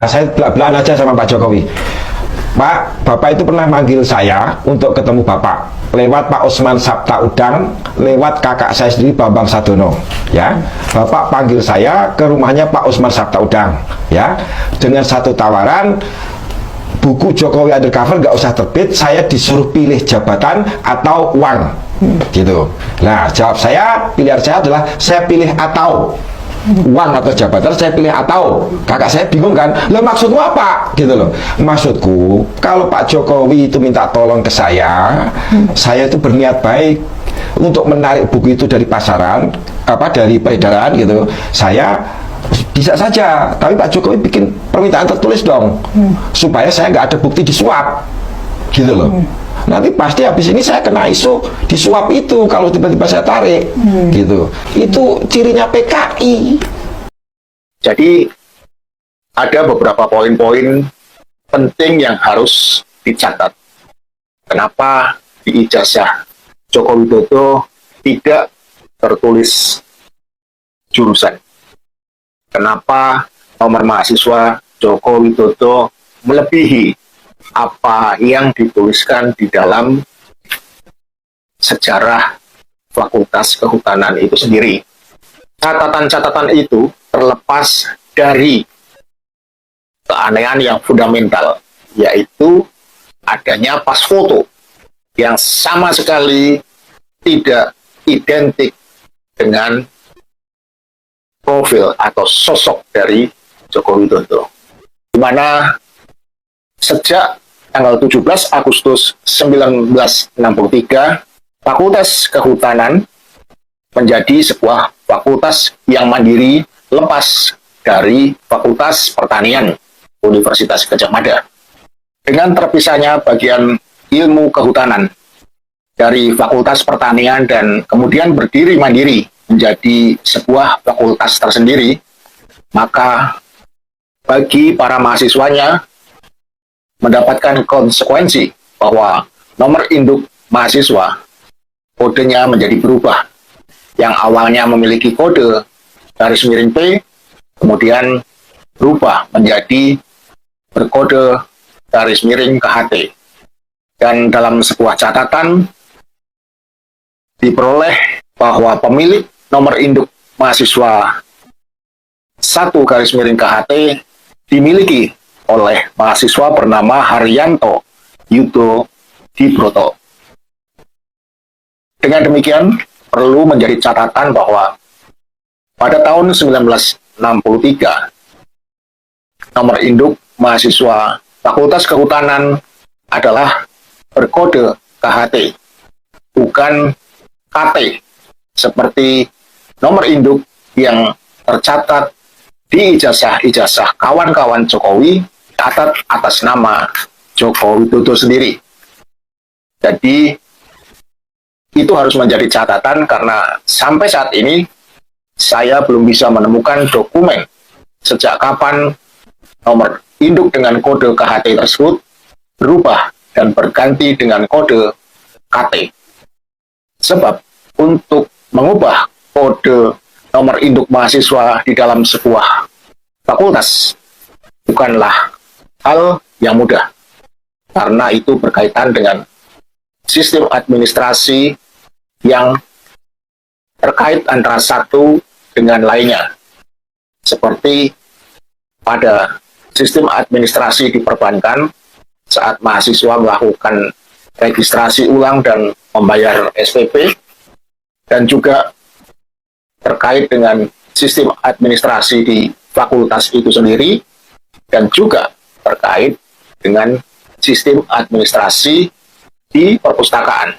Saya belak-belakan aja sama Pak Jokowi. Pak, Bapak itu pernah manggil saya untuk ketemu Bapak lewat Pak Osman Sabtaudang, lewat kakak saya sendiri Bambang Sadono, ya. Bapak panggil saya ke rumahnya Pak Osman Sabtaudang, ya, dengan satu tawaran, buku Jokowi Undercover nggak usah terbit, saya disuruh pilih jabatan atau uang, gitu. Nah, jawab saya, pilihan saya adalah saya pilih atau uang atau jabatan, saya pilih atau. Kakak saya bingung kan, lo maksudmu apa gitu loh. Maksudku, kalau Pak Jokowi itu minta tolong ke saya itu berniat baik untuk menarik buku itu dari pasaran, dari peredaran gitu, saya bisa saja. Tapi Pak Jokowi bikin permintaan tertulis dong, supaya saya nggak ada bukti disuap gitu loh. Nanti pasti habis ini saya kena isu disuap itu kalau tiba-tiba saya tarik, gitu. Itu cirinya PKI. Jadi ada beberapa poin-poin penting yang harus dicatat. Kenapa di ijazah Joko Widodo tidak tertulis jurusan? Kenapa nomor mahasiswa Joko Widodo melebihi apa yang dituliskan di dalam sejarah Fakultas Kehutanan itu sendiri? Catatan-catatan itu terlepas dari keanehan yang fundamental, yaitu adanya pas foto yang sama sekali tidak identik dengan profil atau sosok dari Joko Widodo, di mana sejak tanggal 17 Agustus 1963, Fakultas Kehutanan menjadi sebuah fakultas yang mandiri lepas dari Fakultas Pertanian Universitas Gadjah Mada. Dengan terpisahnya bagian ilmu kehutanan dari Fakultas Pertanian dan kemudian berdiri mandiri menjadi sebuah fakultas tersendiri, maka bagi para mahasiswanya mendapatkan konsekuensi bahwa nomor induk mahasiswa kodenya menjadi berubah. Yang awalnya memiliki kode garis miring P, kemudian berubah menjadi berkode garis miring KHT. Dan dalam sebuah catatan diperoleh bahwa pemilik nomor induk mahasiswa 1 garis miring KHT dimiliki oleh mahasiswa bernama Haryanto Yudo Dibroto. Dengan demikian, perlu menjadi catatan bahwa pada tahun 1963, nomor induk mahasiswa Fakultas Kehutanan adalah berkode KHT, bukan KT, seperti nomor induk yang tercatat di ijazah-ijazah kawan-kawan Jokowi catat atas nama Joko Widodo sendiri. Jadi itu harus menjadi catatan karena sampai saat ini saya belum bisa menemukan dokumen sejak kapan nomor induk dengan kode KHT tersebut berubah dan berganti dengan kode KT. Sebab untuk mengubah kode nomor induk mahasiswa di dalam sebuah fakultas bukanlah hal yang mudah, karena itu berkaitan dengan sistem administrasi yang terkait antara satu dengan lainnya, seperti pada sistem administrasi di perbankan saat mahasiswa melakukan registrasi ulang dan membayar SPP, dan juga terkait dengan sistem administrasi di fakultas itu sendiri, dan juga terkait dengan sistem administrasi di perpustakaan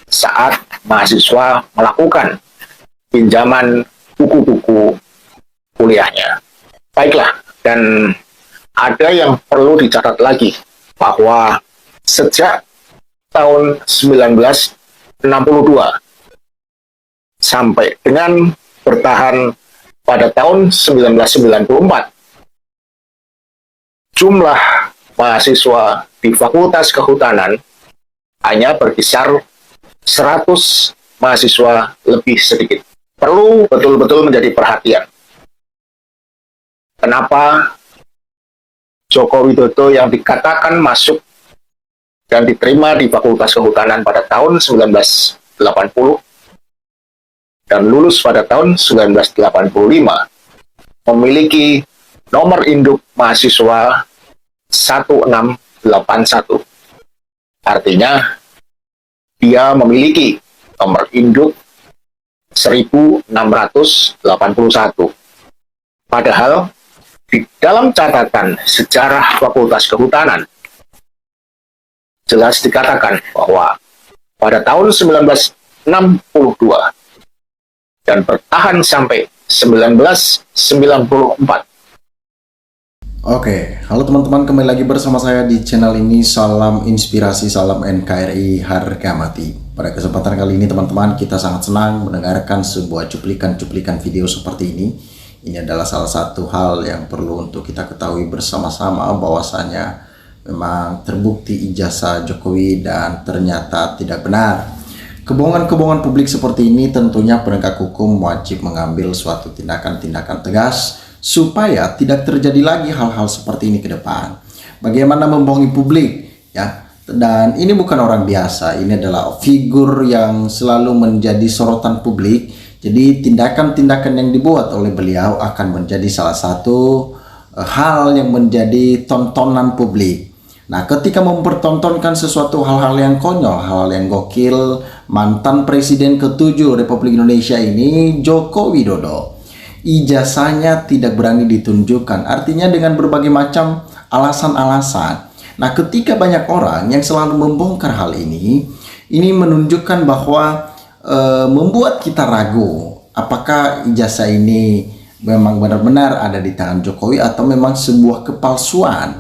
saat mahasiswa melakukan pinjaman buku-buku kuliahnya. Baiklah, dan ada yang perlu dicatat lagi bahwa sejak tahun 1962 sampai dengan bertahan pada tahun 1994, jumlah mahasiswa di Fakultas Kehutanan hanya berkisar 100 mahasiswa lebih sedikit. Perlu betul-betul menjadi perhatian. Kenapa Joko Widodo yang dikatakan masuk dan diterima di Fakultas Kehutanan pada tahun 1980 dan lulus pada tahun 1985 memiliki nomor induk mahasiswa 1681. Artinya, dia memiliki nomor induk 1681. Padahal, di dalam catatan sejarah Fakultas Kehutanan, jelas dikatakan bahwa pada tahun 1962 dan bertahan sampai 1994. Oke, halo teman-teman, kembali lagi bersama saya di channel ini. Salam inspirasi, salam NKRI harga mati. Pada kesempatan kali ini teman-teman, kita sangat senang mendengarkan sebuah cuplikan-cuplikan video seperti ini. Ini adalah salah satu hal yang perlu untuk kita ketahui bersama-sama, bahwasanya memang terbukti ijazah Jokowi dan ternyata tidak benar. Kebohongan-kebohongan publik seperti ini tentunya penegak hukum wajib mengambil suatu tindakan-tindakan tegas supaya tidak terjadi lagi hal-hal seperti ini ke depan. Bagaimana membohongi publik, ya? Dan ini bukan orang biasa, ini adalah figur yang selalu menjadi sorotan publik. Jadi tindakan-tindakan yang dibuat oleh beliau akan menjadi salah satu hal yang menjadi tontonan publik. Nah, ketika mempertontonkan sesuatu hal-hal yang konyol, hal-hal yang gokil, mantan Presiden ke-7 Republik Indonesia ini, Joko Widodo, ijazahnya tidak berani ditunjukkan. Artinya dengan berbagai macam alasan-alasan. Nah, ketika banyak orang yang selalu membongkar hal ini menunjukkan bahwa membuat kita ragu apakah ijazah ini memang benar-benar ada di tangan Jokowi atau memang sebuah kepalsuan.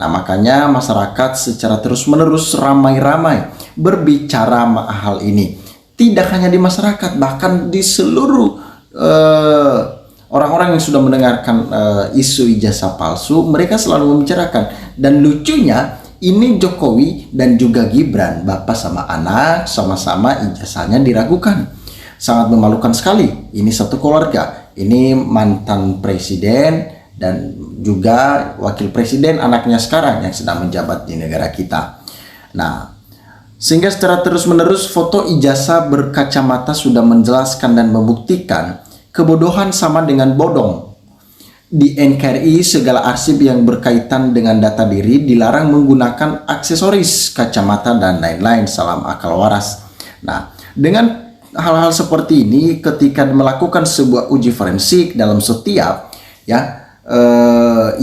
Nah, makanya masyarakat secara terus-menerus ramai-ramai berbicara hal ini. Tidak hanya di masyarakat, bahkan di seluruh orang-orang yang sudah mendengarkan isu ijazah palsu, mereka selalu membicarakan. Dan lucunya, ini Jokowi dan juga Gibran, bapak sama anak, sama-sama ijazahnya diragukan. Sangat memalukan sekali. Ini satu keluarga. Ini mantan presiden dan juga wakil presiden anaknya sekarang yang sedang menjabat di negara kita. Nah, sehingga secara terus-menerus foto ijazah berkacamata sudah menjelaskan dan membuktikan kebodohan sama dengan bodong. Di NKRI, segala arsip yang berkaitan dengan data diri dilarang menggunakan aksesoris, kacamata, dan lain-lain. Salam akal waras. Nah, dengan hal-hal seperti ini, ketika melakukan sebuah uji forensik dalam setiap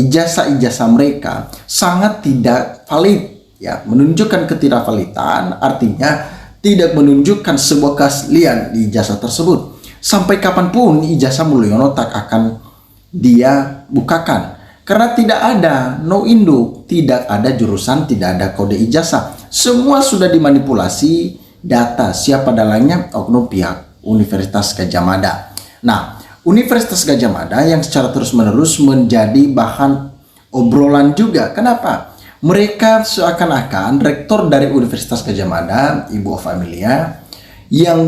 ijazah-ijazah mereka sangat tidak valid, ya, menunjukkan ketidakvalidan, artinya tidak menunjukkan sebuah keaslian di ijazah tersebut. Sampai kapanpun ijazah Mulyono tak akan dia bukakan, karena tidak ada no induk, tidak ada jurusan, tidak ada kode ijazah. Semua sudah dimanipulasi data siapa dalangnya, oknum pihak Universitas Gadjah Mada. Nah, Universitas Gadjah Mada yang secara terus-menerus menjadi bahan obrolan juga. Kenapa? Mereka seakan-akan rektor dari Universitas Gadjah Mada, Ibu Familia, yang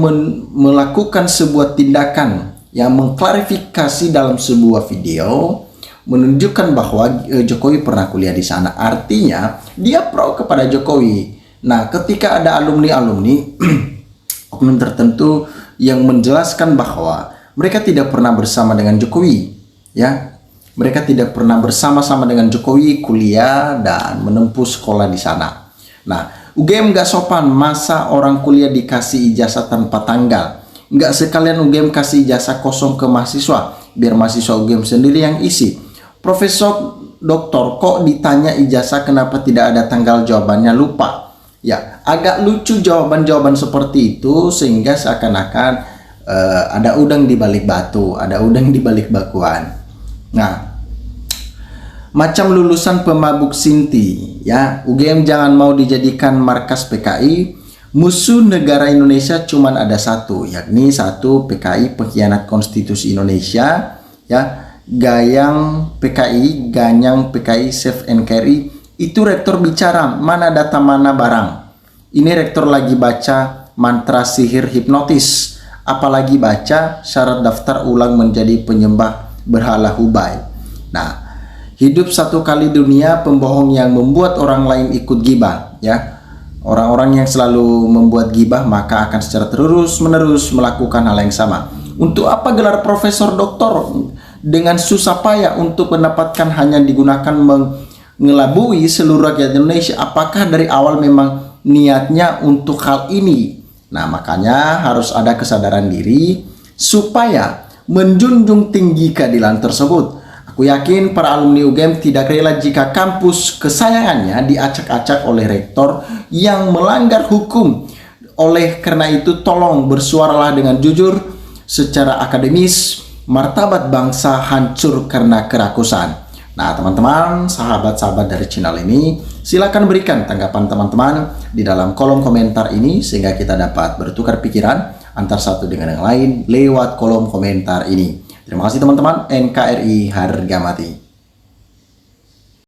melakukan sebuah tindakan yang mengklarifikasi dalam sebuah video menunjukkan bahwa Jokowi pernah kuliah di sana. Artinya dia pro kepada Jokowi. Nah, ketika ada alumni-alumni oknum tertentu yang menjelaskan bahwa mereka tidak pernah bersama dengan Jokowi, ya, mereka tidak pernah bersama-sama dengan Jokowi kuliah dan menempuh sekolah di sana. Nah, UGM nggak sopan, masa orang kuliah dikasih ijazah tanpa tanggal? Nggak sekalian UGM kasih ijazah kosong ke mahasiswa, biar mahasiswa UGM sendiri yang isi. Profesor doktor kok ditanya ijazah kenapa tidak ada tanggal, jawabannya lupa. Ya, agak lucu jawaban-jawaban seperti itu, sehingga seakan-akan ada udang di balik batu, ada udang di balik bakuan. Nah, macam lulusan pemabuk Sinti, ya, UGM jangan mau dijadikan markas PKI. Musuh negara Indonesia cuman ada satu, yakni satu PKI, pengkhianat konstitusi Indonesia, ya, Gayang PKI, Ganyang PKI, Save NKRI. Itu rektor bicara, mana data mana barang. Ini rektor lagi baca mantra sihir hipnotis, apalagi baca syarat daftar ulang menjadi penyembah berhala Hubei. Nah, Hidup satu kali dunia, pembohong yang membuat orang lain ikut gibah, ya. Orang-orang yang selalu membuat gibah maka akan secara terus-menerus melakukan hal yang sama. Untuk apa gelar profesor doktor dengan susah payah untuk mendapatkan hanya digunakan mengelabui seluruh rakyat Indonesia? Apakah dari awal memang niatnya untuk hal ini? Nah, makanya harus ada kesadaran diri supaya menjunjung tinggi keadilan tersebut. Aku yakin para alumni UGM tidak rela jika kampus kesayangannya diacak-acak oleh rektor yang melanggar hukum. Oleh karena itu, tolong bersuaralah dengan jujur secara akademis. Martabat bangsa hancur karena kerakusan. Nah, teman-teman, sahabat-sahabat dari channel ini, silakan berikan tanggapan teman-teman di dalam kolom komentar ini sehingga kita dapat bertukar pikiran antar satu dengan yang lain lewat kolom komentar ini. Terima kasih teman-teman. NKRI harga mati.